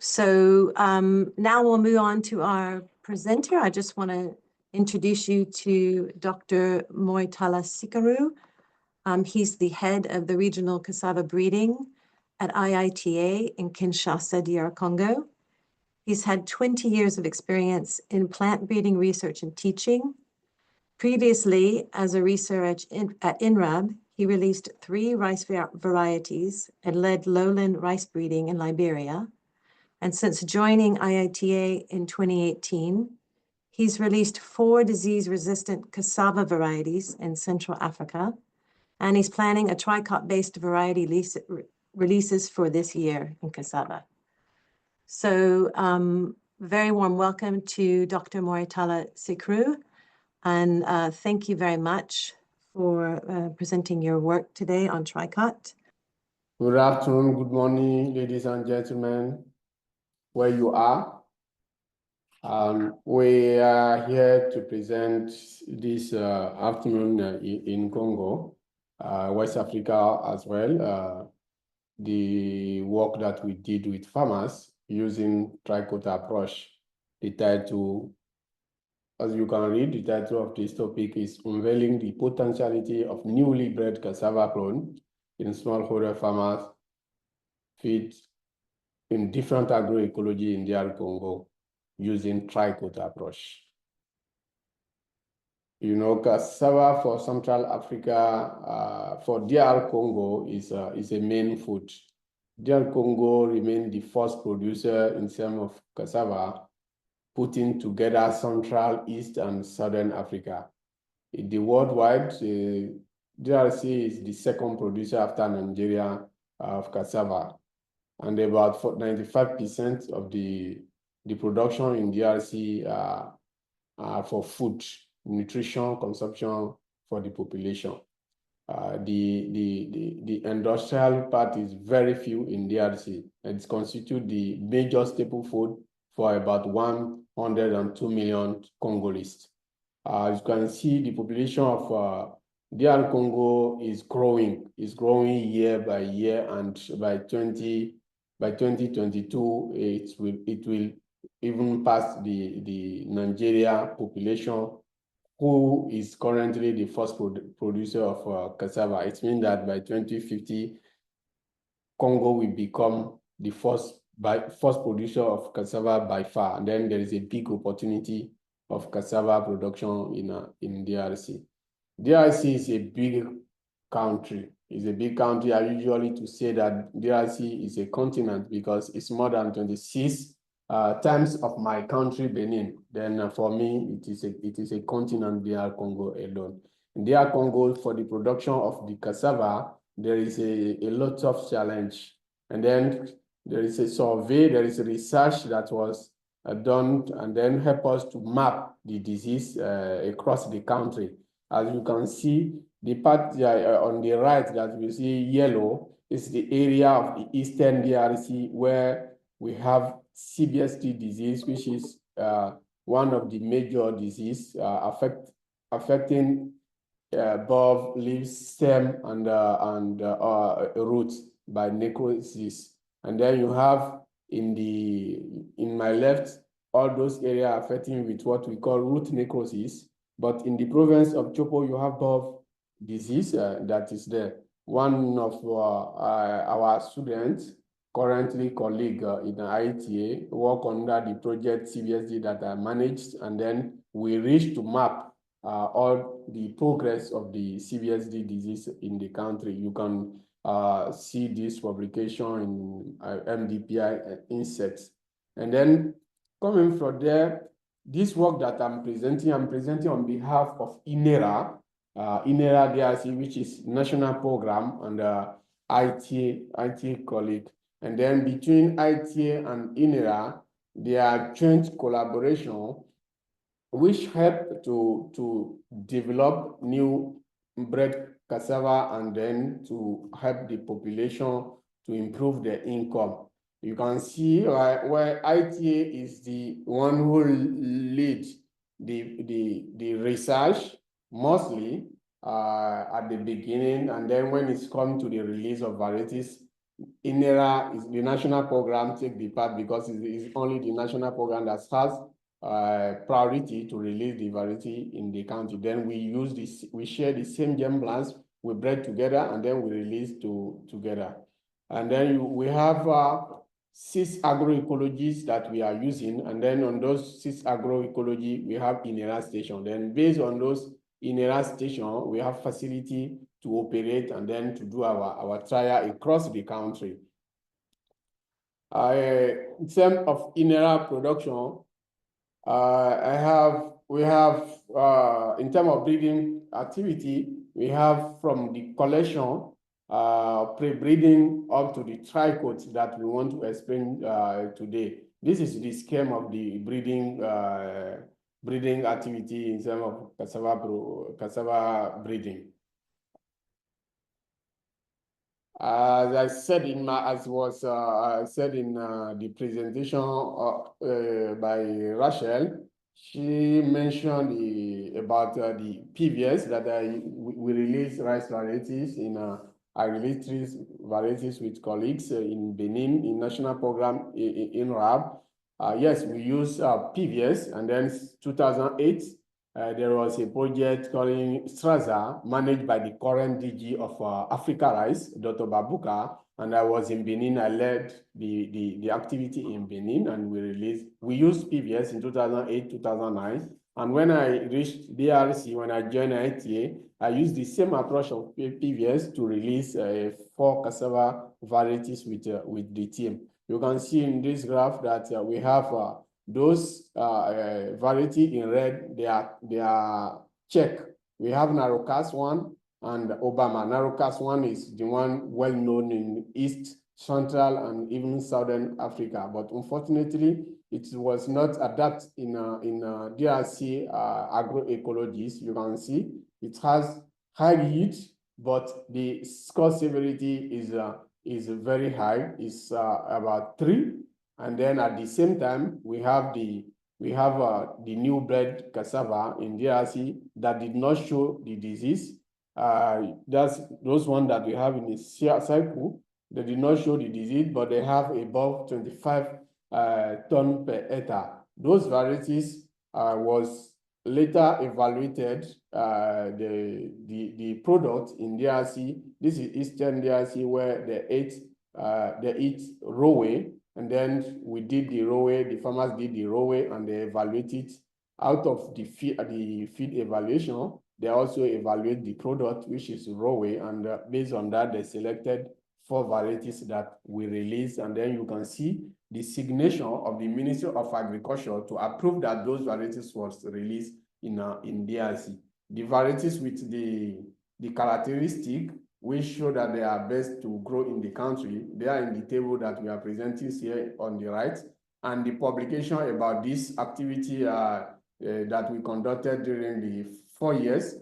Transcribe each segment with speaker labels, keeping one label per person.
Speaker 1: Now we'll move on to our presenter. I just want to introduce you to Dr. Mouritala Sikirou. He's the head of the regional cassava breeding at IITA in Kinshasa, DR Congo. He's had 20 years of experience in plant breeding research and teaching. Previously, as a researcher at INRAB, he released 3 rice varieties and led lowland rice breeding in Liberia. And since joining IITA in 2018, he's released 4 disease-resistant cassava varieties in Central Africa, and he's planning a tricot-based variety releases for this year in cassava. So very warm welcome to Dr. Mouritala Sikirou, and thank you very much for presenting your work today on tricot.
Speaker 2: Good afternoon, good morning, ladies and gentlemen, where you are. We are here to present this afternoon in Congo, West Africa as well, the work that we did with farmers using tricot approach. The title, as you can read, the title of this topic is Unveiling the Potentiality of Newly Bred Cassava Clone in Smallholder Farmers Feed in Different Agro-Ecology in DR Congo using tricot approach. You know, cassava for Central Africa, for DR Congo is a main food. DR Congo remained the first producer in terms of cassava, putting together Central, East, and Southern Africa. In the worldwide, DRC is the second producer after Nigeria of cassava, and about 95% of the production in DRC for food, nutrition, consumption for the population. The industrial part is very few in DRC. It constitutes the major staple food for about 102 million Congolese. As you can see, the population of DR Congo is growing year by year, and by 2022, it will even pass the Nigeria population, who is currently the first producer of cassava. It means that by 2050, Congo will become the first producer of cassava by far. And then there is a big opportunity of cassava production in DRC. DRC is a big country. It's a big country. I usually to say that DRC is a continent because it's more than 26 times of my country, Benin. Then for me, it is a continent, DR Congo alone. In DR Congo, for the production of the cassava, there is a lot of challenge. And then there is a survey, there is a research that was done and then help us to map the disease across the country. As you can see, the part on the right that you see yellow is the area of the Eastern DRC where we have CBSD disease, which is one of the major disease affecting bulb, leaves, stem, and roots by necrosis. And then you have in my left all those areas affecting with what we call root necrosis. But in the province of Chopo, you have bulb disease that is there. One of our students, currently colleague in IITA, work under the project CBSD that I managed, and then we reached to map all the progress of the CBSD disease in the country. You can see this publication in MDPI insects. And then coming from there, this work that I'm presenting on behalf of INRAB, INRAB DRC, which is national program, and IITA colleague. And then between IITA and INRAB, there are joint collaboration which help to develop new bred cassava and then to help the population to improve their income. You can see where IITA is the one who leads the research mostly at the beginning, and then when it's come to the release of varieties, INRAB is the national program take the part because it's only the national program that has priority to release the variety in the country. Then we use this, we share the same germplants, we bred together, and then we release together. And then we have 6 agroecologies that we are using, and then on those 6 agroecology, we have INRAB station. Then based on those INRAB station, we have facility to operate and then to do our trial across the country. In terms of INRAB production, we have in terms of breeding activity, we have from the collection, pre-breeding up to the tricot that we want to explain today. This is the scheme of the breeding activity in terms of cassava breeding. As I said in the presentation by Rachel, she mentioned about the PVS that we release rice varieties in I released 3 varieties with colleagues in Benin in national program in INRAB. Yes, we use PVS, and then 2008. There was a project called Straza, managed by the current DG of Africa Rice, Dr. Babuka, and I was in Benin. I led the activity in Benin, and we used PVS in 2008, 2009. And when I reached DRC, when I joined IITA, I used the same approach of PVS to release 4 cassava varieties with the team. You can see in this graph that we have those variety in red, they are checked. We have Narocas 1 and Obama. Narocas 1 is the one well known in East, Central, and even Southern Africa. But unfortunately, it was not adapted in DRC agro-ecologies. You can see it has high yield, but the score severity is very high. It's about 3. And then at the same time, we have the new bred cassava in DRC that did not show the disease. That's those ones that we have in the cycle. They did not show the disease, but they have above 25 ton per hectare. Those varieties was later evaluated. The product in DRC. This is Eastern DRC, where they eat rowway. And then we did the rowway, the farmers did the rowway, and they evaluated out of the feed evaluation. They also evaluate the product, which is rowway, and based on that, they selected 4 varieties that we released. And then you can see the signature of the Ministry of Agriculture to approve that those varieties was released in DRC. The varieties with the characteristic which show that they are best to grow in the country. They are in the table that we are presenting here on the right. And the publication about this activity that we conducted during the 4 years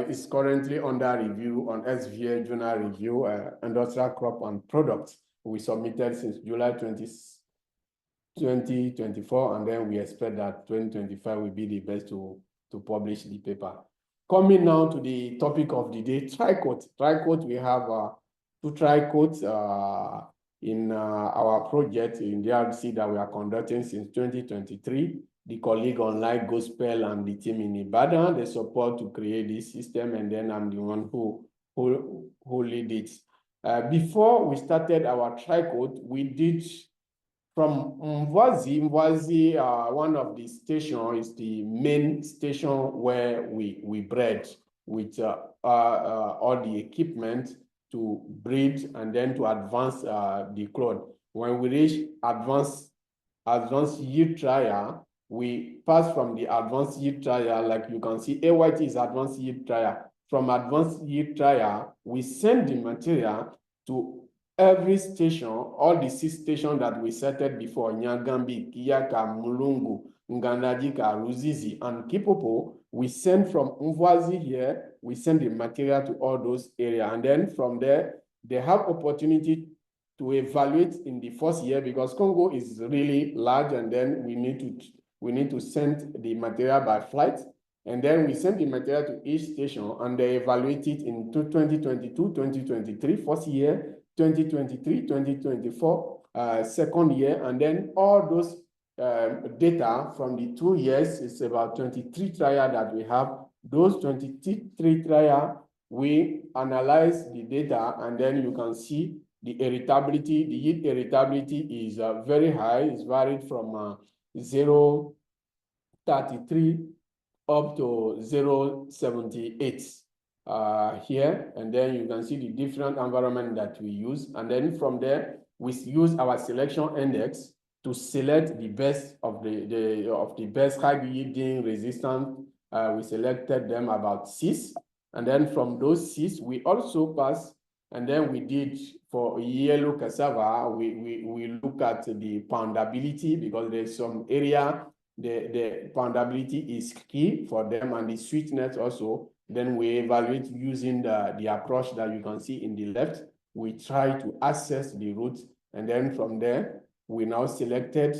Speaker 2: is currently under review on SVA Journal Review, Industrial Crop and Products. We submitted since July 2024, and then we expect that 2025 will be the best to publish the paper. Coming now to the topic of the day, tricot. Tricot, we have 2 tricots in our project in DRC that we are conducting since 2023. The colleague online, Gospel, and the team in Ibadan, they support to create this system, and then I'm the one who lead it. Before we started our tricot, we did from Mwazi, one of the stations is the main station where we bred with all the equipment to breed and then to advance the clone. When we reach advanced yield trial, we pass from the advanced yield trial, like you can see, AYT is advanced yield trial. From advanced yield trial, we send the material to every station, all the 6 stations that we settled before, Nyagambi, Kiyaka, Mulungu, Nganajika, Ruzizi, and Kipopo, we send from Mwazi here, we send the material to all those areas. And then from there, they have opportunity to evaluate in the first year, because Congo is really large, and then we need to send the material by flight. And then we send the material to each station, and they evaluate it in 2022, 2023, first year, 2023, 2024, second year, and then all those data from the 2 years is about 23 trial that we have. Those 23 trial, we analyze the data, and then you can see the heritability. The yield heritability is very high. It's varied from 0.33 up to 0.78 here. And then you can see the different environment that we use. And then from there, we use our selection index to select the best of the best high yielding resistant. We selected them about 6. And then from those 6, we also pass. And then we did for yellow cassava, we look at the poundability, because there's some area the poundability is key for them, and the sweetness also. Then we evaluate using the approach that you can see in the left. We try to assess the root, and then from there, we now selected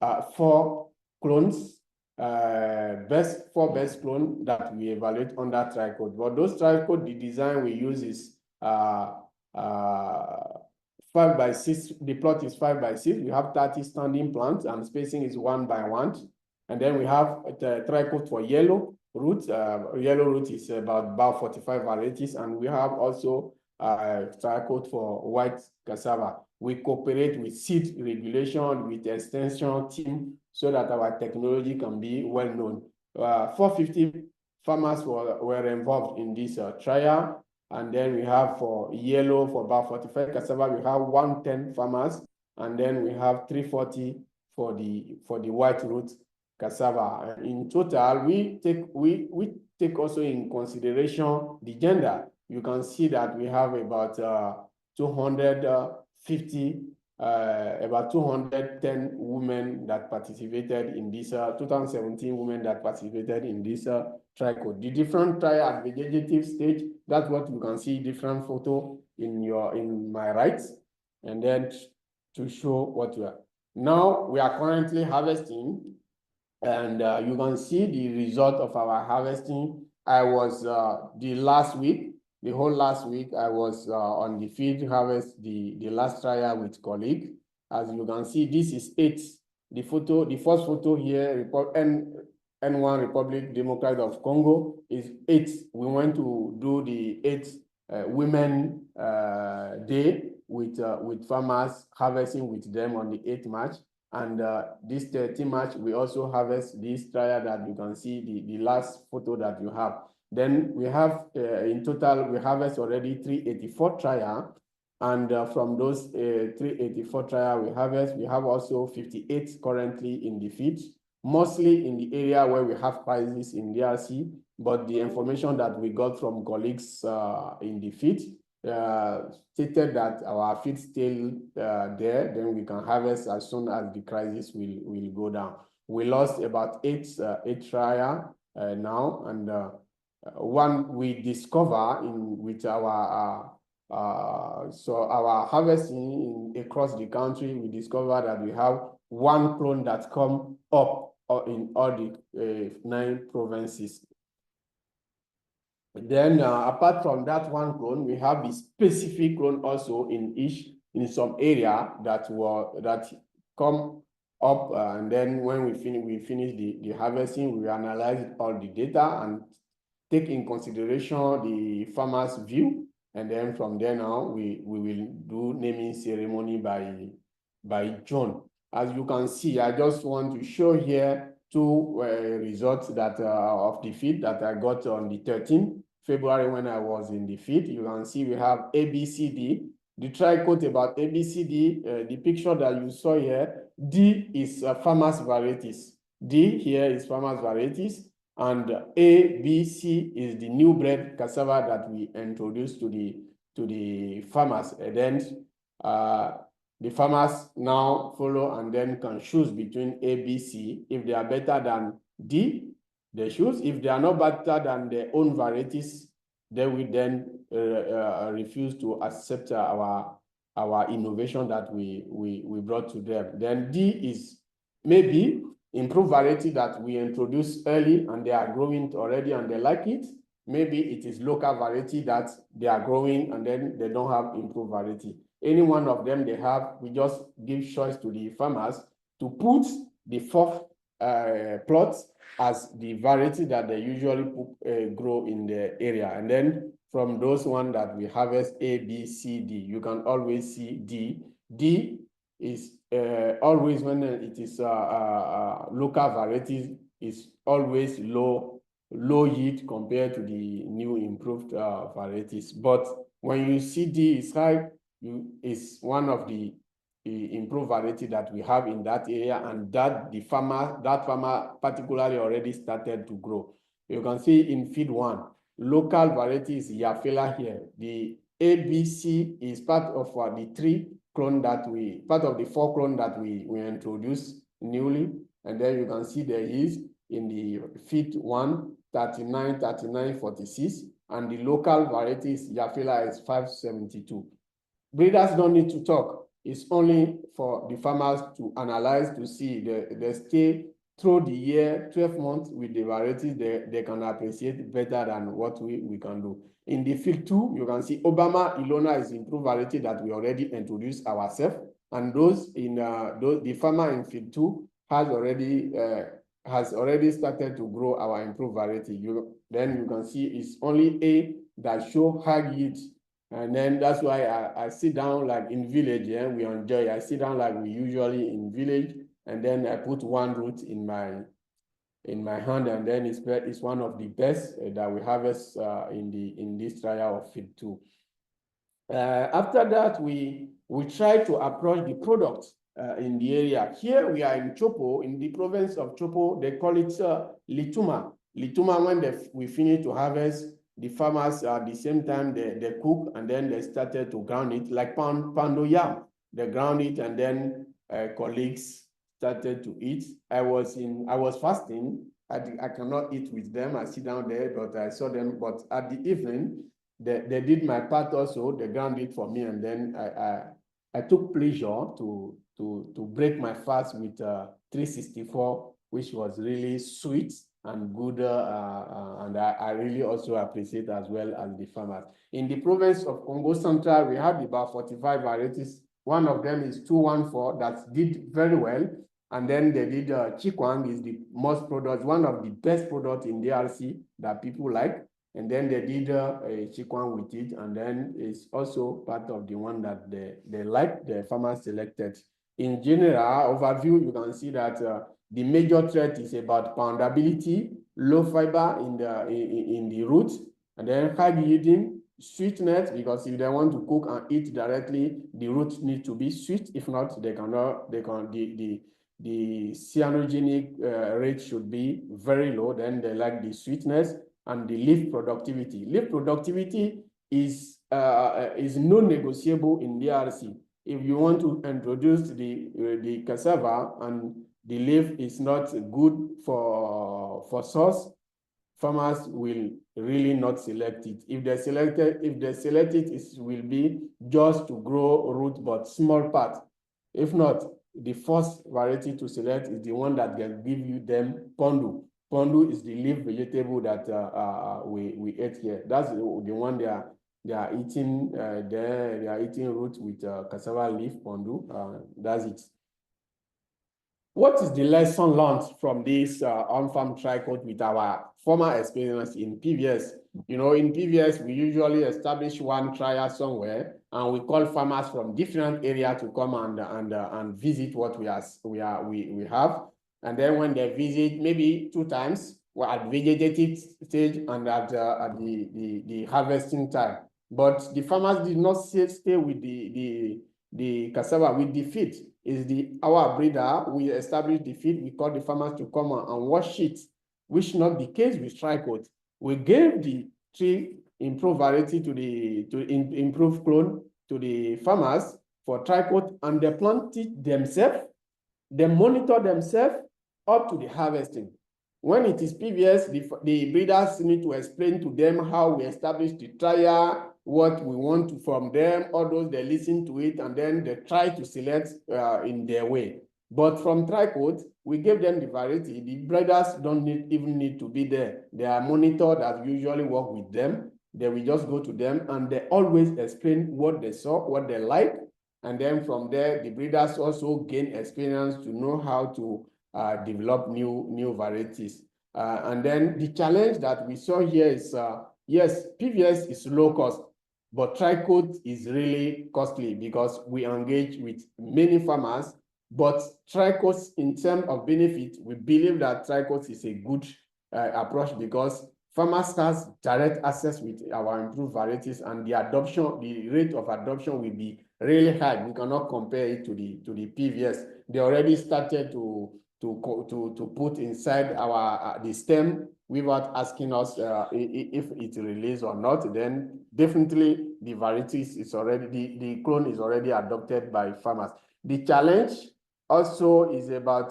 Speaker 2: 4 clones, 4 best clone that we evaluate under tricot. But those tricot, the design we use is 5x6. The plot is 5x6. We have 30 standing plants, and spacing is 1 by 1. And then we have the tricot for yellow root. Yellow root is about biofortified varieties, and we have also tricot for white cassava. We cooperate with seed regulation, with extension team, so that our technology can be well known. 450 farmers were involved in this trial. And then we have for yellow, for biofortified cassava, we have 110 farmers. And then we have 340 for the white root cassava. In total, we take also in consideration the gender. You can see that we have about 250, about 210 women that participated in this, 2017 women that participated in this tricot. The different trial at vegetative stage, that's what you can see, different photo in my right. And then to show what we are. Now we are currently harvesting, and you can see the result of our harvesting. I was the whole last week, I was on the field harvest the last trial with colleague. As you can see, this is 8. The first photo here, N1 Republic Democratic of Congo, is 8. We went to do the 8 Women Day with farmers, harvesting with them on the 8th March. And this 13th March, we also harvest this trial that you can see, the last photo that you have. Then we have, in total, we harvest already 384 trial. And from those 384 trial we harvest, we have also 58 currently in the field, mostly in the area where we have crisis in DRC. But the information that we got from colleagues in the field stated that our field still there, then we can harvest as soon as the crisis will go down. We lost about 8 trial now, and one we discover with our our harvesting across the country, we discover that we have 1 clone that come up in all the 9 provinces. Then apart from that 1 clone, we have the specific clone also in some area that come up, and then when we finish the harvesting, we analyze all the data and take in consideration the farmer's view, and then from there now we will do naming ceremony by June. As you can see, I just want to show here 2 results that of the feed that I got on the 13th February when I was in the field. You can see we have ABCD. The tricot about ABCD, the picture that you saw here, D is farmers varieties. D here is farmers varieties, and A, B, C is the new bred cassava that we introduced to the farmers. And then the farmers now follow and then can choose between A, B, C. If they are better than D, they choose. If they are not better than their own varieties, they will then refuse to accept our innovation that we brought to them. Then D is maybe improved variety that we introduced early and they are growing already and they like it. maybe it is local variety that they are growing and then they don't have improved variety. Any one of them they have, we just give choice to the farmers to put the fourth plot as the variety that they usually grow in the area. And then from those ones that we harvest A, B, C, D, you can always see D. D is always when it is local varieties is always low yield compared to the new improved varieties. But when you see D is high, is one of the improved variety that we have in that area, and that farmer particularly already started to grow. You can see in feed 1, local variety is Yafela here. The ABC is part of the 3 clone that part of the 4 clone that we introduced newly. And then you can see there is in the feed 1, 39, 39, 46, and the local variety is Yafela is 572. Breeders don't need to talk. It's only for the farmers to analyze to see they stay through the year, 12 months with the varieties, they can appreciate better than what we can do. In the field 2, you can see Obama Ilona is improved variety that we already introduced ourselves, and those in the farmer in field 2 has already started to grow our improved variety. Then you can see it's only A that show high yield. And then that's why I sit down like in village, yeah, we enjoy. I sit down like we usually in village, and then I put 1 root in my hand, and then it's one of the best that we harvest in this trial of field 2. After that, we try to approach the product in the area. Here we are in Chopo, in the province of Chopo. They call it Lituma. Lituma, when we finish to harvest, the farmers at the same time they cook, and then they started to ground it like pando yam. They ground it, and then colleagues started to eat. I was fasting. I cannot eat with them. I sit down there, but I saw them. But at the evening, they did my part also. They ground it for me, and then I took pleasure to break my fast with 364, which was really sweet and good, and I really also appreciate as well as the farmers. In the province of Congo Central, we have about 45 varieties. One of them is 214 that did very well. And then they did chikwangue is the most product, one of the best products in DRC that people like. And then they did a chikwangue with it, and then it's also part of the one that they like, the farmers selected. In general overview, you can see that the major threat is about poundability, low fiber in the root, and then high yielding, sweetness, because if they want to cook and eat directly, the roots need to be sweet. If not, the cyanogenic rate should be very low. Then they like the sweetness and the leaf productivity. Leaf productivity is non-negotiable in DRC. If you want to introduce the cassava and the leaf is not good for sauce, farmers will really not select it. If they select it, it will be just to grow root, but small part. If not, the first variety to select is the one that can give you them pondu. Pondu is the leaf vegetable that we ate here. That's the one they are eating. They are eating root with cassava leaf pondu. That's it. What is the lesson learned from this on-farm tricot with our former experience in PVS? You know, in PVS, we usually establish one trial somewhere, and we call farmers from different areas to come and visit what we have. And then when they visit, maybe 2 times, we're at vegetative stage and at the harvesting time. But the farmers did not stay with the cassava, with the feed. Is our breeder, we establish the feed, we call the farmers to come and wash it, which not the case with tricot. We gave the 3 improved variety improved clone to the farmers for tricot, and they plant it themselves, they monitor themselves up to the harvesting. When it is PVS, the breeders need to explain to them how we establish the trial, what we want from them, all those, they listen to it, and then they try to select in their way. But from tricot, we gave them the variety. The breeders don't even need to be there. They are monitored as we usually work with them. Then we just go to them and they always explain what they saw, what they like. And then from there, the breeders also gain experience to know how to develop new varieties. And then the challenge that we saw here is, yes, PVS is low cost, but tricot is really costly because we engage with many farmers. But tricot, in terms of benefit, we believe that tricot is a good approach because farmers has direct access with our improved varieties, and the rate of adoption will be really high. We cannot compare it to the PVS. They already started to put inside our the stem without asking us if it released or not. Then definitely the varieties is already the clone is already adopted by farmers. The challenge also is about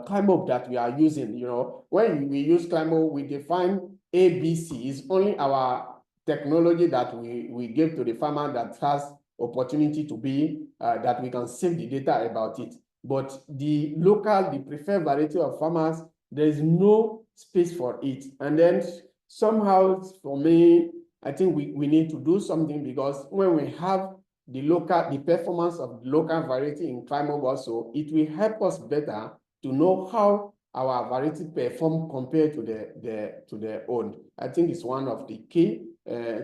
Speaker 2: climate that we are using. You know, when we use climate, we define ABC. It's only our technology that we give to the farmer that has opportunity to be that we can save the data about it. But the preferred variety of farmers, there is no space for it. And then somehow, for me, I think we need to do something, because when we have the performance of the local variety in climate also, it will help us better to know how our variety perform compared to their own. I think it's one of the key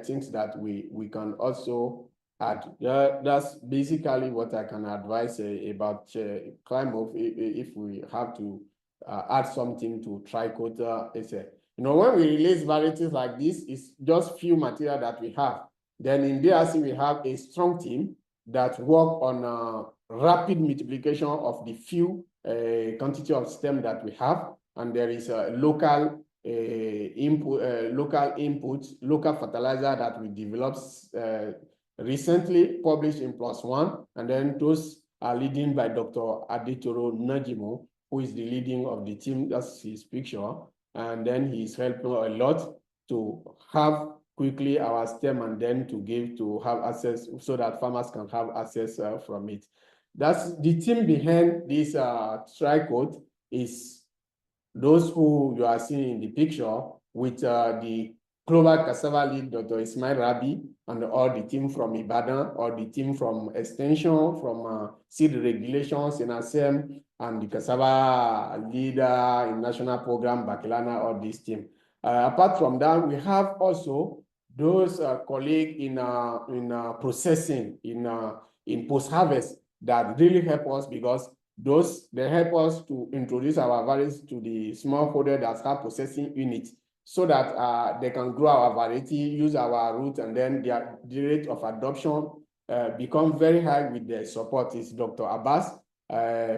Speaker 2: things that we can also add. That's basically what I can advise about climate. If we have to add something to tricot, you know, when we release varieties like this, it's just few material that we have. Then in DRC, we have a strong team that work on rapid multiplication of the few quantity of stem that we have. And there is a local input, local fertilizer that we developed recently, published in +1. And then those are leading by Dr. Adetoro Najimo, who is the leading of the team. That's his picture. And then he's helping a lot to have quickly our stem, and then to have access so that farmers can have access from it. That's the team behind this tricot is those who you are seeing in the picture, with the global cassava lead, Dr. Ismail Rabi, and all the team from Ibadan, or the team from Extension, from seed regulations in ASEM, and the cassava leader in national program, Bakilana, all this team. Apart from that, we have also those colleagues in processing, in post-harvest, that really help us, because they help us to introduce our varieties to the smallholder that have processing units, so that they can grow our variety, use our root, and then the rate of adoption become very high with the support. Is Dr. Abbas,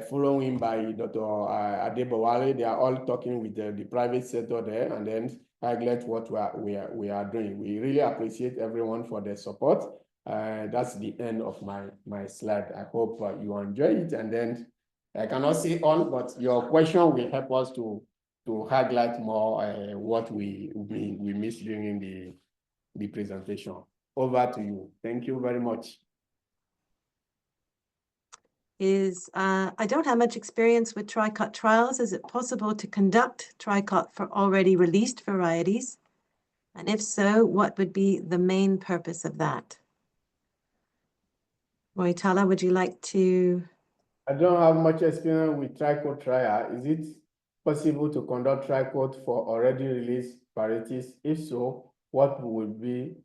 Speaker 2: following by Dr. Adebowale. They are all talking with the private sector there, and then highlight what we are doing. We really appreciate everyone for their support. That's the end of my slide. I hope you enjoy it, and then I cannot say all, but your question will help us to highlight more what we missed during the presentation. Over to you. Thank you very much.
Speaker 1: I don't have much experience with tricot trials. Is it possible to conduct tricot for already released varieties? And if so, what would be the main purpose of that? Mouritala, would you like to?
Speaker 2: I don't have much experience with tricot trial. Is it possible to conduct tricot for already released varieties? If so, what would be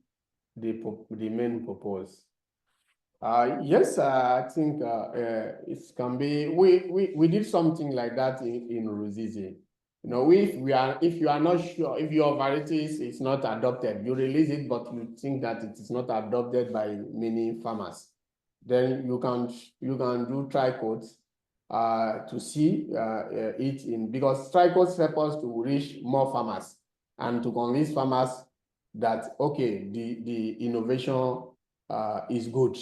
Speaker 2: the main purpose? Yes, I think it can be. We did something like that in Ruzizi. You know, if you are not sure if your varieties is not adopted, you release it, but you think that it is not adopted by many farmers, then you can do tricots to see it in, because tricots help us to reach more farmers and to convince farmers that okay, the innovation is good.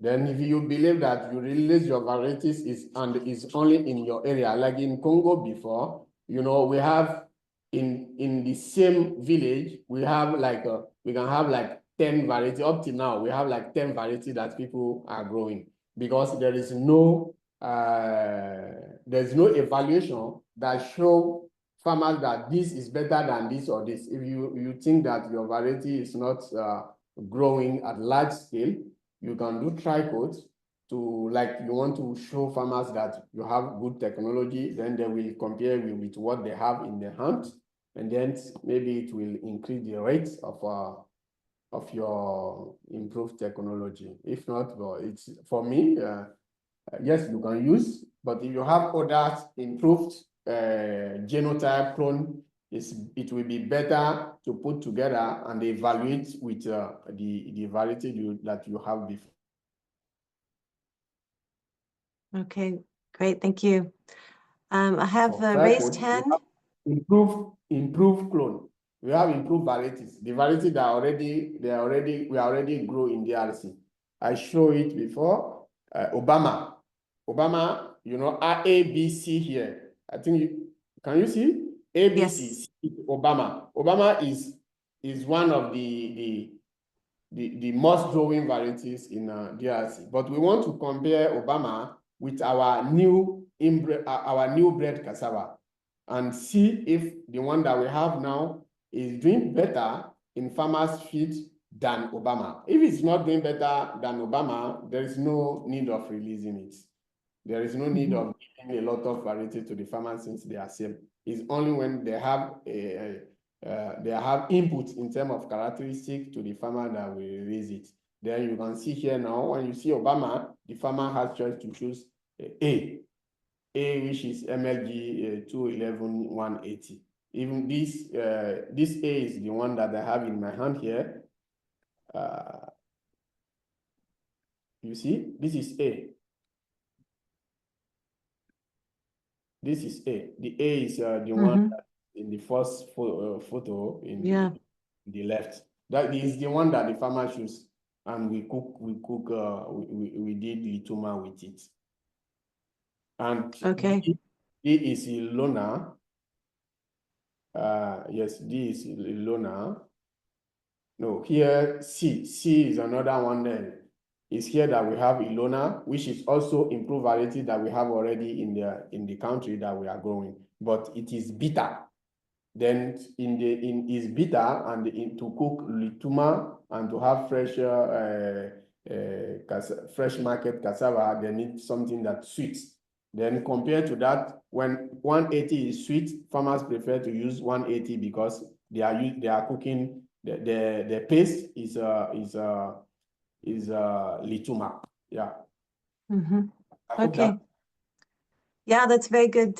Speaker 2: Then if you believe that you release your varieties is only in your area, like in Congo before, you know, we have in the same village, we have like we can have like 10 varieties. Up to now, we have like 10 varieties that people are growing. because there's no evaluation that show farmers that this is better than this or this. If you think that your variety is not growing at large scale, you can do tricot to, like, you want to show farmers that you have good technology, then they will compare with what they have in their hand, and then maybe it will increase the rate of your improved technology. If not, well, it's for me, yes, you can use, but if you have other improved genotype clone, it will be better to put together and evaluate with the variety that you have before.
Speaker 1: Okay, great, thank you. I have a raised hand.
Speaker 2: Improved clone. We have improved varieties. The variety that we already grow in DRC. I show it before. Obama, you know, ABC here. I think can you see? ABC, yes. Obama is one of the most growing varieties in DRC. But we want to compare Obama with our new bred cassava and see if the one that we have now is doing better in farmers' feed than Obama. If it's not doing better than Obama, there is no need of releasing it. There is no need of giving a lot of variety to the farmers since they are same. It's only when they have input in terms of characteristic to the farmer that we release it. Then you can see here now, when you see Obama, the farmer has choice to choose A, which is MLG 211-180. Even this A is the one that I have in my hand here. You see, this is A. This is A. The A is the one that in the first photo in the left. That is the one that the farmer choose, and we did lituma with it. And D is Ilona. Yes, D is Ilona. No, here C is another one there. It's here that we have Ilona, which is also improved variety that we have already in the country that we are growing, but it is bitter. Then is bitter, and to cook lituma and to have fresh market cassava, they need something that's sweet. Then compared to that, when 180 is sweet, farmers prefer to use 180 because they are cooking the paste is lituma. Yeah.
Speaker 1: Okay. Yeah, that's very good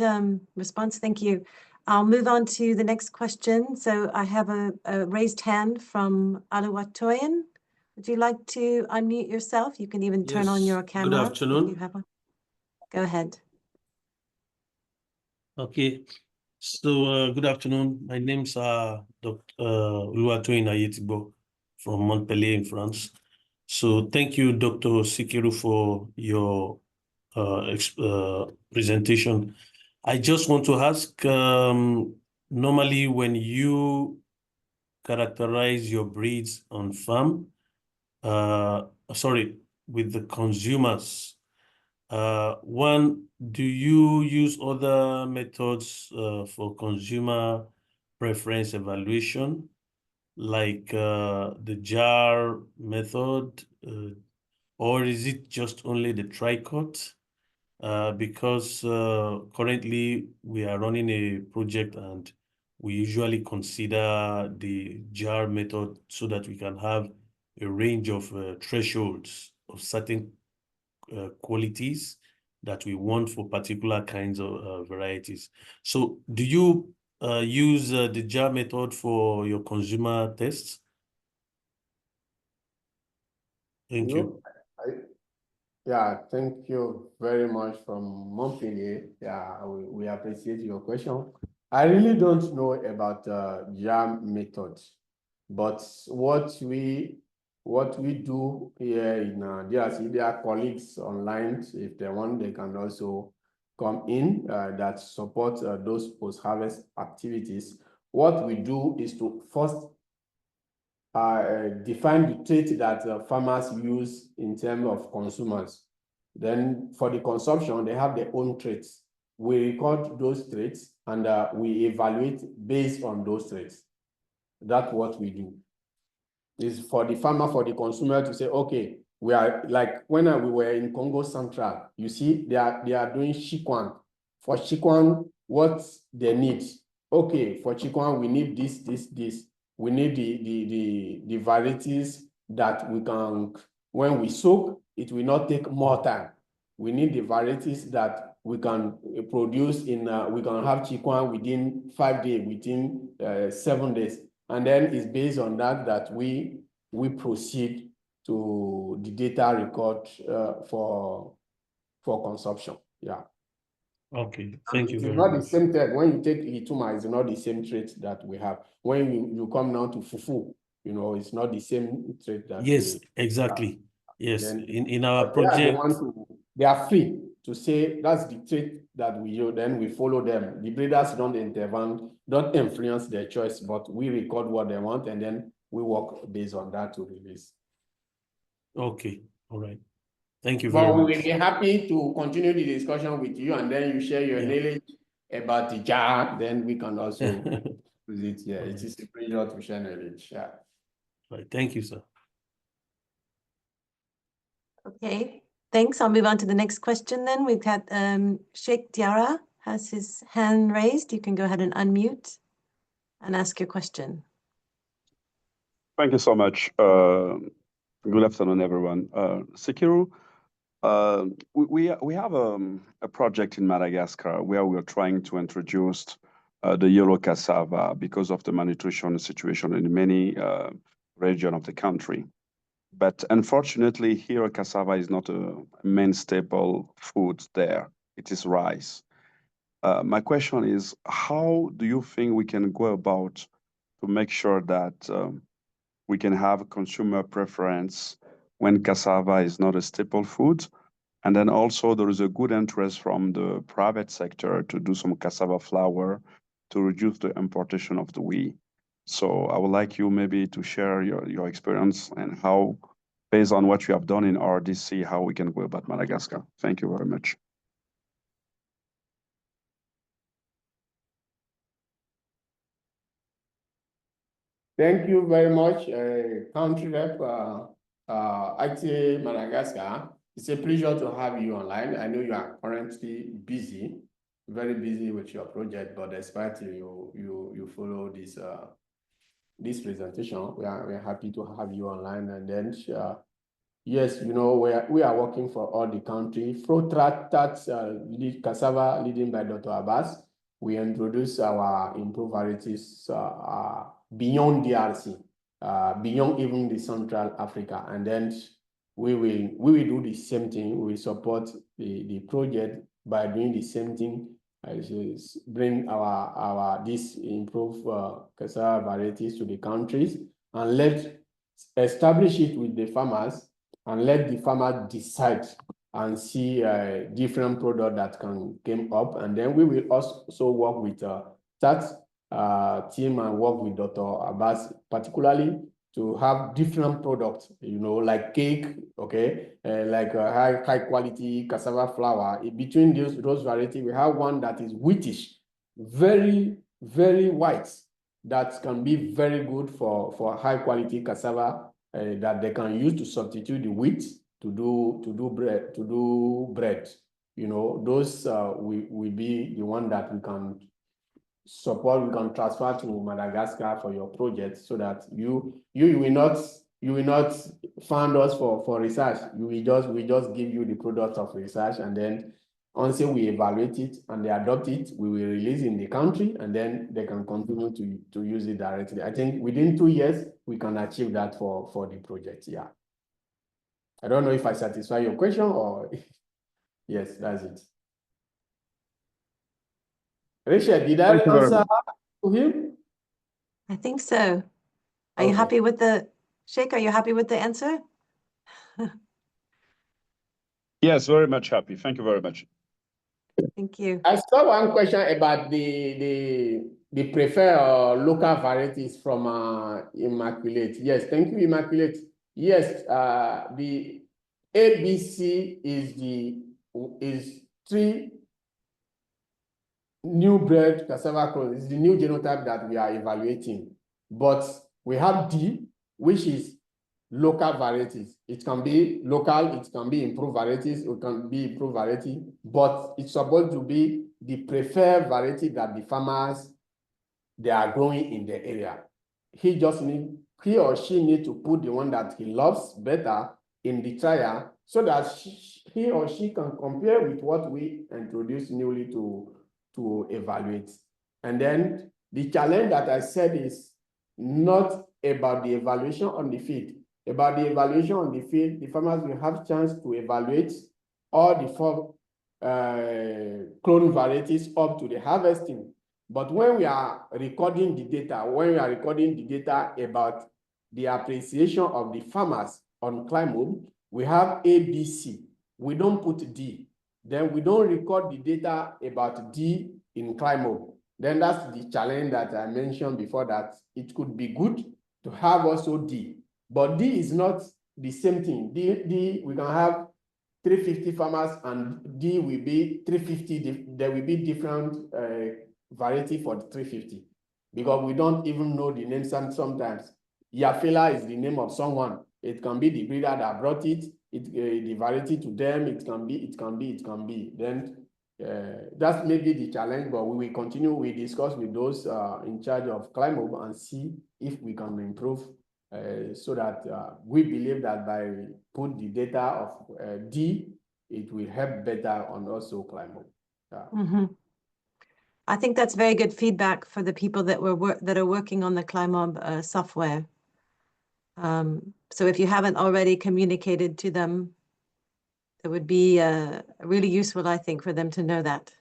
Speaker 1: response. Thank you. I'll move on to the next question. So I have a raised hand from Aluwatoyan. Would you like to unmute yourself? You can even turn on your camera.
Speaker 3: Good afternoon.
Speaker 1: If you have one. Go ahead.
Speaker 3: Okay. So good afternoon. My name's Dr. Oluwatoyin from Montpellier in France. So thank you, Dr. Sikirou, for your presentation. I just want to ask, normally when you characterize your breeds on farm, with the consumers, one, do you use other methods for consumer preference evaluation, like the jar method, or is it just only the tricot? Because currently we are running a project and we usually consider the jar method so that we can have a range of thresholds of certain qualities that we want for particular kinds of varieties. So do you use the jar method for your consumer tests? Thank you.
Speaker 2: Yeah, thank you very much from Montpellier. Yeah, we appreciate your question. I really don't know about jar methods, but what we do here in DRC, there are colleagues online. If they want, they can also come in that support those post-harvest activities. What we do is to first define the trait that farmers use in terms of consumers. Then for the consumption, they have their own traits. We record those traits and we evaluate based on those traits. That's what we do. It's for the farmer, for the consumer to say, okay, we are like when we were in Congo Central, you see, they are doing chikwangue. For chikwangue, what they need? Okay, for chikwangue, we need this. We need the varieties that we can, when we soak, it will not take more time. We need the varieties that we can produce in, we can have chikwangue within 5 days, within 7 days. And then it's based on that we proceed to the data record for consumption. Yeah.
Speaker 3: Okay, thank you
Speaker 2: It's
Speaker 3: very
Speaker 2: not
Speaker 3: much.
Speaker 2: the same trait. When you take Ituma, it's not the same trait that we have. When you come now to Fufu, you know, it's not the same trait that
Speaker 3: Yes,
Speaker 2: we
Speaker 3: exactly.
Speaker 2: have.
Speaker 3: Yes,
Speaker 2: Then,
Speaker 3: in our
Speaker 2: they are the
Speaker 3: project.
Speaker 2: ones they are free to say that's the trait that we use, then we follow them. The breeders don't intervene, don't influence their choice, but we record what they want and then we work based on that to release.
Speaker 3: Okay, all right. Thank you
Speaker 2: But
Speaker 3: very
Speaker 2: we
Speaker 3: much.
Speaker 2: will be happy to continue the discussion with you and then you share your knowledge about the jar, then we can also use it here. It is a pleasure to share knowledge. Yeah.
Speaker 3: Right. Thank you, sir.
Speaker 1: Okay, thanks. I'll move on to the next question then. We've got Sheikh Diarra has his hand raised. You can go ahead and unmute and ask your question.
Speaker 4: Thank you so much. Good afternoon, everyone. Sikirou, we have a project in Madagascar where we're trying to introduce the yellow cassava because of the malnutrition situation in many regions of the country. But unfortunately, here cassava is not a main staple food there. It is rice. My question is, how do you think we can go about to make sure that we can have consumer preference when cassava is not a staple food? And then also there is a good interest from the private sector to do some cassava flour to reduce the importation of the wheat. So I would like you maybe to share your experience and how, based on what you have done in RDC, how we can go about Madagascar. Thank you very much.
Speaker 2: Thank you very much, Country Rep IITA Madagascar. It's a pleasure to have you online. I know you are currently busy, very busy with your project, but despite you follow this this presentation, we are happy to have you online. And then, yes, you know, we are working for all the country. Lead cassava, leading by Dr. Abbas. We introduce our improved varieties beyond DRC, beyond even the Central Africa, and then we will do the same thing. We will support the project by doing the same thing. Bring our this improved cassava varieties to the countries and establish it with the farmers and let the farmer decide and see different product that can come up. And then we will also work with that team and work with Dr. Abbas, particularly to have different products, you know, like cake, okay, like high quality cassava flour. Between those varieties, we have one that is wheatish, very, very white, that can be very good for high quality cassava that they can use to substitute the wheat to do bread. You know, those will be the one that we can support, we can transfer to Madagascar for your project, so that you will not fund us for research. We just give you the product of research, and then until we evaluate it and they adopt it, we will release in the country, and then they can continue to use it directly. I think within 2 years we can achieve that for the project. Yeah. I don't know if I satisfy your question or yes, that's it. Richard, did I answer to him?
Speaker 1: I think so. Are you happy with the, Sheikh, are you happy with the answer?
Speaker 4: Yes, very much happy. Thank you very much.
Speaker 1: Thank you.
Speaker 2: I saw one question about the preferred local varieties from Immaculate. Yes, thank you, Immaculate. Yes, ABC is 3 new bred cassava clones. It's the new genotype that we are evaluating. But we have D, which is local varieties. It can be local, it can be improved varieties, it can be improved variety, but it's supposed to be the preferred variety that the farmers, they are growing in the area. He or she need to put the one that he loves better in the trial so that he or she can compare with what we introduced newly to evaluate. And then the challenge that I said is not about the evaluation on the field. About the evaluation on the field, the farmers will have chance to evaluate all the 4 clone varieties up to the harvesting. But when we are recording the data, about the appreciation of the farmers on climate, we have A, B, C. We don't put D. Then we don't record the data about D in climate. Then that's the challenge that I mentioned before, that it could be good to have also D. But D is not the same thing. D we can have 350 farmers and D will be 350. There will be different variety for the 350 because we don't even know the names. And sometimes Yafela is the name of someone. It can be the breeder that brought it, the variety to them. It can be. Then that's maybe the challenge, but we will continue. We discuss with those in charge of climate and see if we can improve so that we believe that by put the data of D, it will help better on also climate.
Speaker 1: I think that's very good feedback for the people that are working on the ClimOb software. So if you haven't already communicated to them, it would be really useful, I think, for them to know that.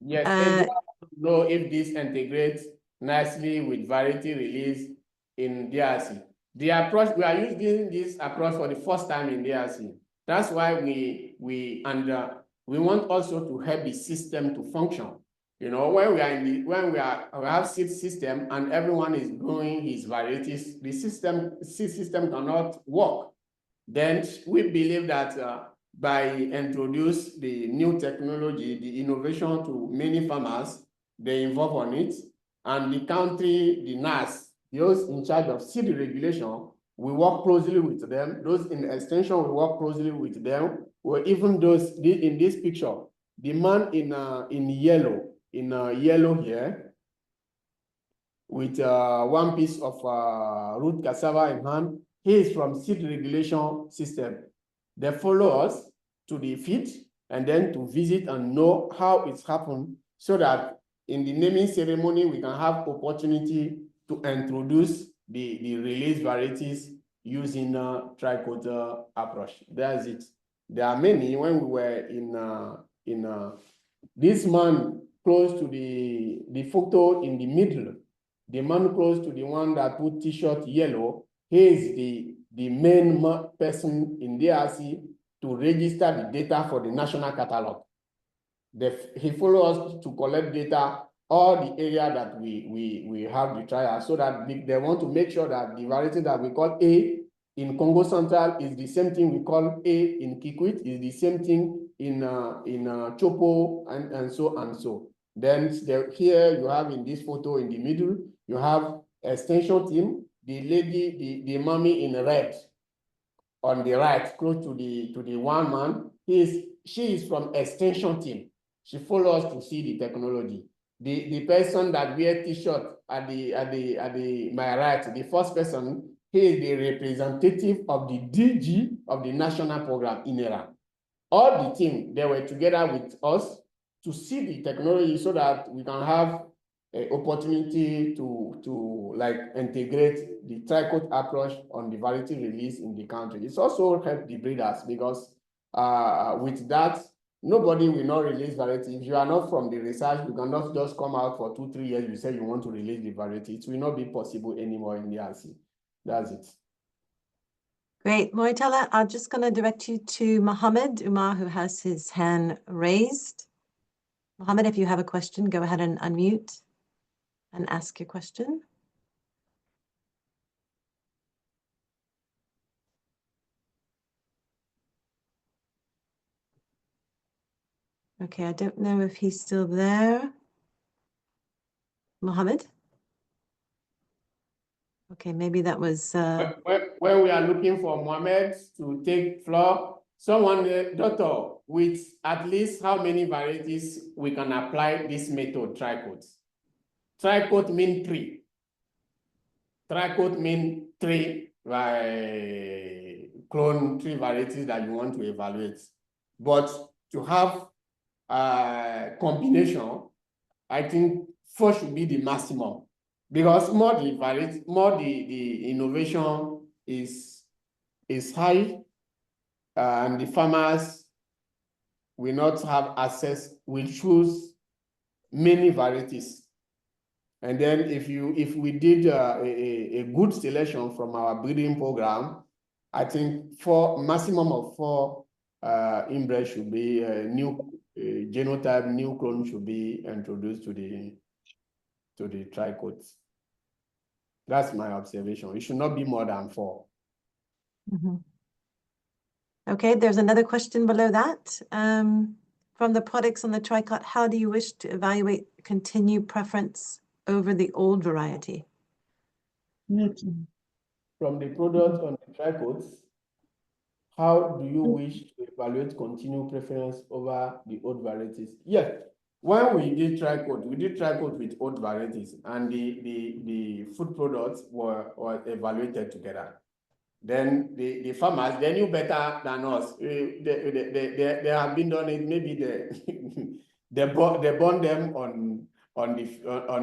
Speaker 2: Yes, I don't know if this integrates nicely with variety release in DRC. The approach, we are using this approach for the first time in DRC. That's why we want also to help the system to function. You know, when we have seed system and everyone is growing his varieties, the seed system cannot work. Then we believe that by introduce the new technology, the innovation to many farmers, they involve on it, and the country, the NARS, those in charge of seed regulation, we work closely with them. Those in extension, we work closely with them. Or even those in this picture, the man in yellow here, with one piece of root cassava in hand, he is from seed regulation system. They follow us to the field and then to visit and know how it's happened, so that in the naming ceremony, we can have opportunity to introduce the release varieties using tricot approach. That's it. There are many. When we were in this man close to the photo in the middle, the man close to the one that put t-shirt yellow, he is the main person in DRC to register the data for the national catalog. He follows us to collect data, all the area that we have the trial, so that they want to make sure that the variety that we call A in Congo Central is the same thing we call A in Kikwit, is the same thing in Chopo, and so. Then here you have in this photo in the middle, you have extension team, the lady, the mommy in red on the right, close to the one man. She is from extension team. She follows to see the technology. The person that wear t-shirt at my right, the first person, he is the representative of the DG of the national program INRAB. All the team, they were together with us to see the technology so that we can have an opportunity to like integrate the tricot approach on the variety release in the country. It's also helped the breeders because with that, nobody will not release variety. If you are not from the research, you cannot just come out for 2-3 years, you say you want to release the variety. It will not be possible anymore in the RC. That's it.
Speaker 1: Great. Mouritala, I'm just going to direct you to Mohammed Umar, who has his hand raised. Mohammed, if you have a question, go ahead and unmute and ask your question. Okay, I don't know if he's still there. Mohammed? Okay, maybe that was...
Speaker 2: When we are looking for Mohammed to take floor, someone, doctor, with at least how many varieties we can apply this method, tricot? Tricot mean 3. Tricot mean 3 clone 3 varieties that you want to evaluate. But to have a combination, I think 4 should be the maximum, because more the variety, more the innovation is high, and the farmers will not have access, will choose many varieties. And then if we did a good selection from our breeding program, I think maximum of 4 inbred should be new genotype, new clone should be introduced to the tricots. That's my observation. It should not be more than 4.
Speaker 1: Mm-hmm. Okay, there's another question below that. From the products on the tricot, how do you wish to evaluate continued preference over the old variety?
Speaker 2: From the product on the tricots, how do you wish to evaluate continued preference over the old varieties? Yes, when we did tricot with old varieties, and the food products were evaluated together. Then the farmers, they knew better than us. They have been done it. Maybe they born them on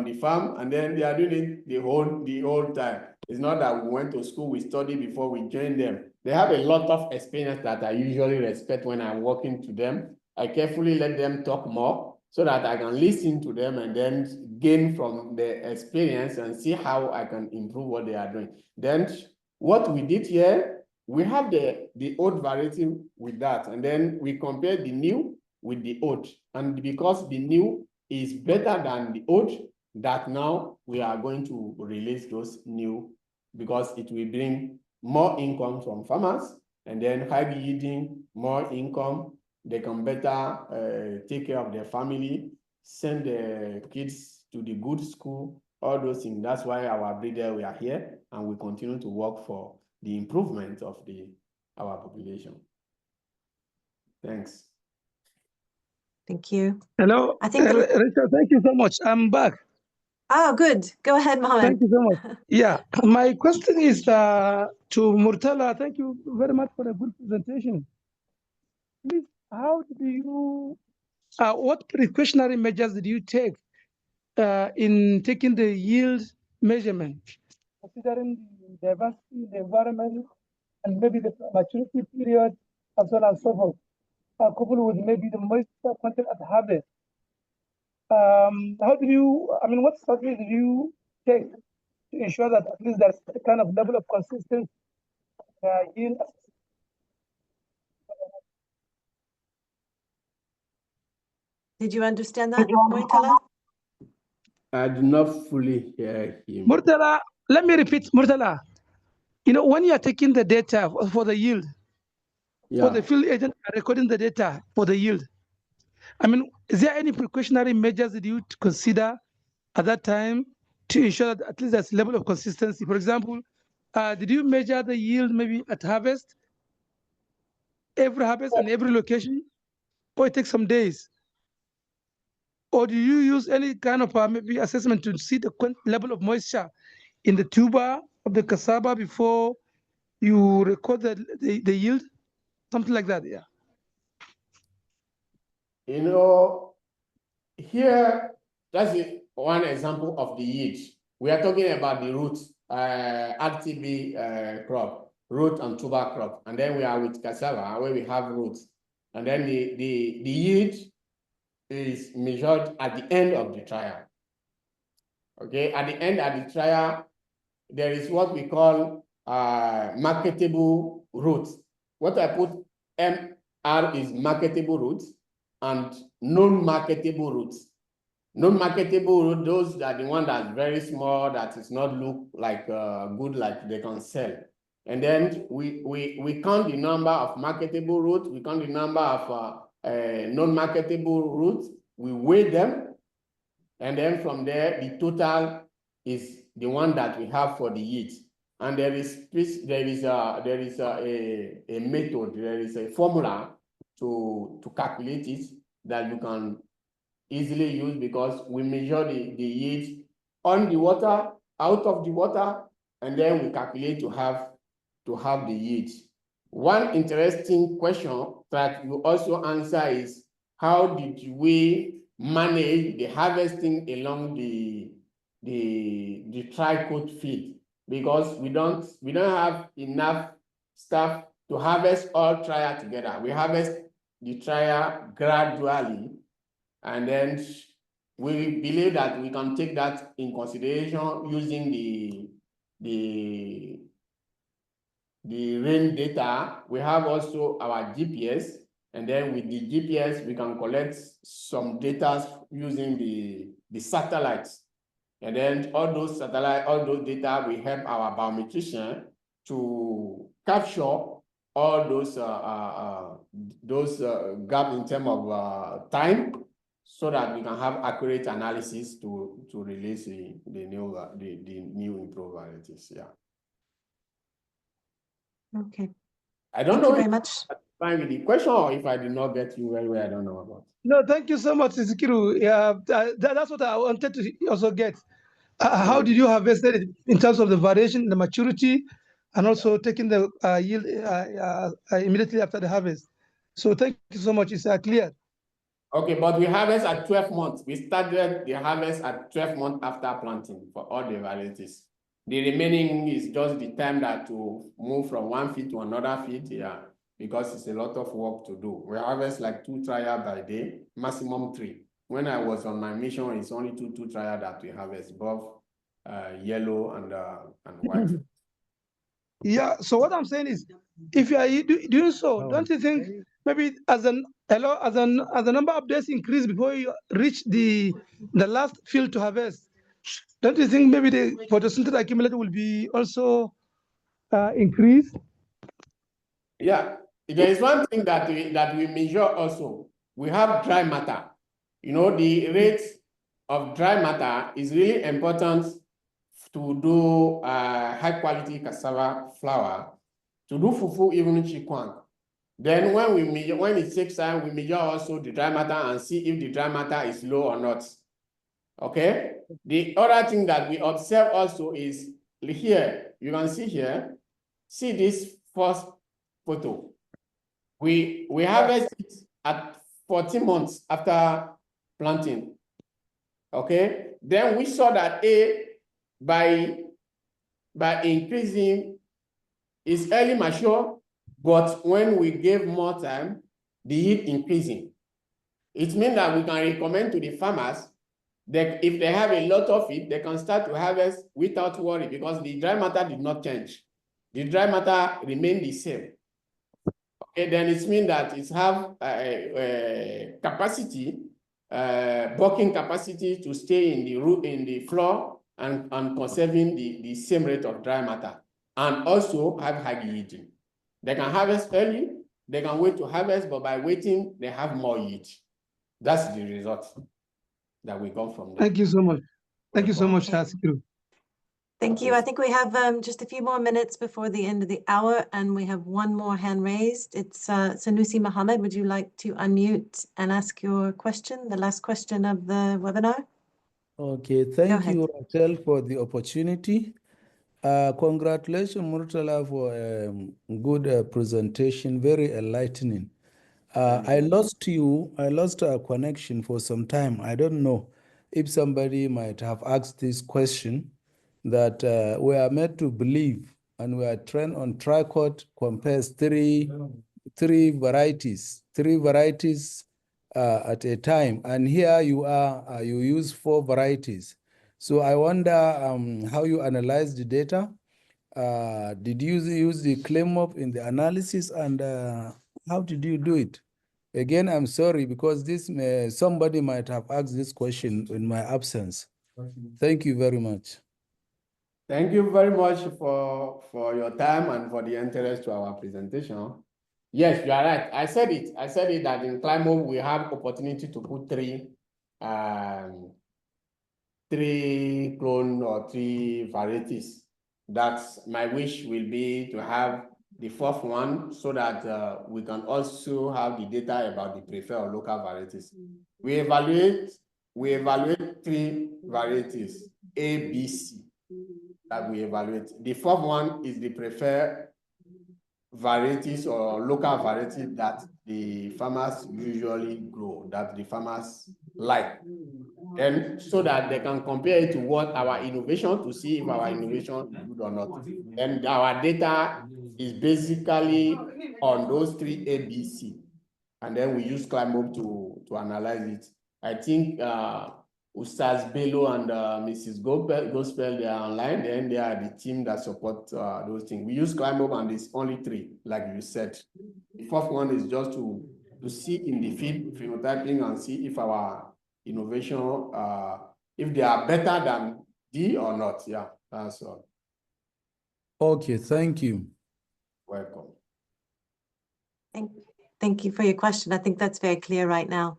Speaker 2: the farm, and then they are doing it the whole time. It's not that we went to school, we studied before we joined them. They have a lot of experience that I usually respect when I'm working to them. I carefully let them talk more so that I can listen to them and then gain from the experience and see how I can improve what they are doing. Then what we did here, we have the old variety with that, and then we compare the new with the old. And because the new is better than the old, that now we are going to release those new, because it will bring more income from farmers, and then high yielding, more income. They can better take care of their family, send their kids to the good school, all those things. That's why our breeder, we are here, and we continue to work for the improvement of our population. Thanks.
Speaker 1: Thank you.
Speaker 5: Hello,
Speaker 1: I think
Speaker 5: Richard, thank you so much. I'm back.
Speaker 1: Oh, good. Go ahead, Mohammed.
Speaker 5: Thank you so much. Yeah, my question is to Mouritala. Thank you very much for a good presentation. Please, how did you, what precautionary measures did you take in taking the yield measurement, considering the diversity, the environment, and maybe the maturity period, and so on and so forth, coupled with maybe the moisture content at harvest? How do you, I mean, what strategy did you take to ensure that at least there's a kind of level of consistency yield?
Speaker 1: Did you understand that, Mouritala?
Speaker 2: I do not fully hear him.
Speaker 5: Mouritala, let me repeat, Mouritala. You know, when you are taking the data for the yield, for the field agent recording the data for the yield, I mean, is there any precautionary measures that you consider at that time to ensure that at least there's a level of consistency? For example, did you measure the yield maybe at harvest, every harvest and every location, or it takes some days? Or do you use any kind of maybe assessment to see the level of moisture in the tuber of the cassava before you record the yield? Something like that, yeah.
Speaker 2: You know, here, that's one example of the yield. We are talking about the root, RTB crop, root and tuber crop. And then we are with cassava, where we have roots. And then the yield is measured at the end of the trial. Okay, at the end of the trial, there is what we call marketable roots. What I put MR is marketable roots and non-marketable roots. Non-marketable root, those are the one that's very small, that is not look like good, like they can sell. And then we count the number of marketable roots, we count the number of non-marketable roots, we weigh them, and then from there, the total is the one that we have for the yield. And there is a method, there is a formula to calculate it that you can easily use, because we measure the yield on the water, out of the water, and then we calculate to have the yield. One interesting question that you also answer is, how did we manage the harvesting along the tricot field? Because we don't have enough staff to harvest all trial together. We harvest the trial gradually, and then we believe that we can take that in consideration using the rain data. We have also our GPS, and then with the GPS, we can collect some data using the satellites. And then all those data will help our biometrician to capture all those gaps in terms of time, so that we can have accurate analysis to release the new improved varieties. Yeah.
Speaker 1: Okay.
Speaker 2: I don't
Speaker 1: Thank
Speaker 2: know
Speaker 1: you very
Speaker 2: if
Speaker 1: much.
Speaker 2: I'm fine with the question, or if I did not get you very well, I don't know about.
Speaker 5: No, thank you so much, Sikirou. Yeah, that's what I wanted to also get. How did you harvest it in terms of the variation, the maturity, and also taking the yield immediately after the harvest? So thank you so much. It's clear.
Speaker 2: Okay, but we harvest at 12 months. We started the harvest at 12 months after planting for all the varieties. The remaining is just the time that to move from one field to another field, yeah, because it's a lot of work to do. We harvest like 2 trials by day, maximum 3. When I was on my mission, it's only two trials that we harvest, both yellow and white.
Speaker 5: Yeah. So what I'm saying is, if you are doing so, don't you think maybe as the number of days increase before you reach the last field to harvest, don't you think maybe the photosynthetic accumulator will be also increased?
Speaker 2: Yeah, there is one thing that we measure also. We have dry matter. You know, the rate of dry matter is really important to do high quality cassava flour, to do fufu, even chikwangue. Then when it takes time, we measure also the dry matter and see if the dry matter is low or not. Okay. The other thing that we observe also is here. You can see here. See this first photo. We harvest it at 14 months after planting. Okay. Then we saw that by increasing, it's early mature, but when we gave more time, the yield increasing. It means that we can recommend to the farmers that if they have a lot of it, they can start to harvest without worry, because the dry matter did not change. The dry matter remained the same. Okay, then it means that it have capacity, bulking capacity to stay in the root, in the floor, and conserving the same rate of dry matter, and also have high yielding. They can harvest early, they can wait to harvest, but by waiting, they have more yield. That's the result that we got from there.
Speaker 5: Thank you so much. Thank you so much, Sikirou.
Speaker 1: Thank you. I think we have just a few more minutes before the end of the hour, and we have one more hand raised. It's Sanusi Mohammed. Would you like to unmute and ask your question, the last question of the webinar?
Speaker 6: Okay, thank you, Rachel, for the opportunity. Congratulations, Mouritala, for a good presentation, very enlightening. I lost a connection for some time. I don't know if somebody might have asked this question, that we are made to believe, and we are trained on tricot compares three varieties at a time, and here you are, you use 4 varieties. So I wonder how you analyze the data. Did you use the claim up in the analysis, and how did you do it? Again, I'm sorry, because this somebody might have asked this question in my absence. Thank you very much.
Speaker 2: Thank you very much for your time and for the interest to our presentation. Yes, you are right. I said it. I said it that in Climate we have opportunity to put three clone or 3 varieties. That's my wish will be to have the 4th one so that we can also have the data about the preferred or local varieties. We evaluate 3 varieties, A, B, C, that we evaluate. The 4th one is the preferred varieties or local varieties that the farmers usually grow, that the farmers like. And so that they can compare it to what our innovation to see if our innovation is good or not. And our data is basically on those 3 ABC. And then we use Climate to analyze it. I think Ustaz Bello and Mrs. Gospel, they are online, and they are the team that support those things. We use Climate and it's only 3, like you said. The 4th one is just to see in the field phenotyping and see if our innovation, if they are better than D or not. Yeah, that's all.
Speaker 6: Okay, thank you.
Speaker 2: Welcome.
Speaker 1: Thank you for your question. I think that's very clear right now.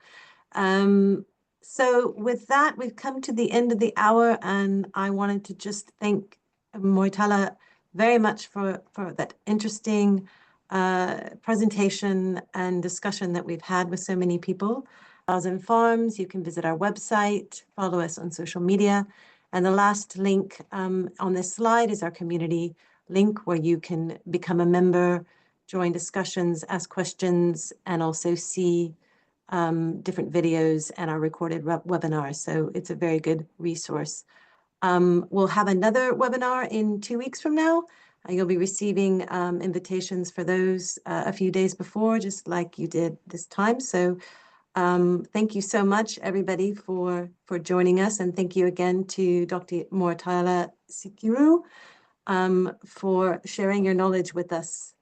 Speaker 1: So with that, we've come to the end of the hour, and I wanted to just thank Mouritala very much for that interesting presentation and discussion that we've had with so many people. Farms, you can visit our website, follow us on social media. And the last link on this slide is our community link where you can become a member, join discussions, ask questions, and also see different videos and our recorded webinars. So it's a very good resource. We'll have another webinar in 2 weeks from now. You'll be receiving invitations for those a few days before, just like you did this time. So thank you so much, everybody, for joining us. And thank you again to Dr. Mouritala Sikirou for sharing your knowledge with us.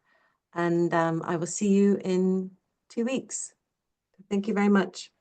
Speaker 1: And I will see you in 2 weeks. Thank you very much.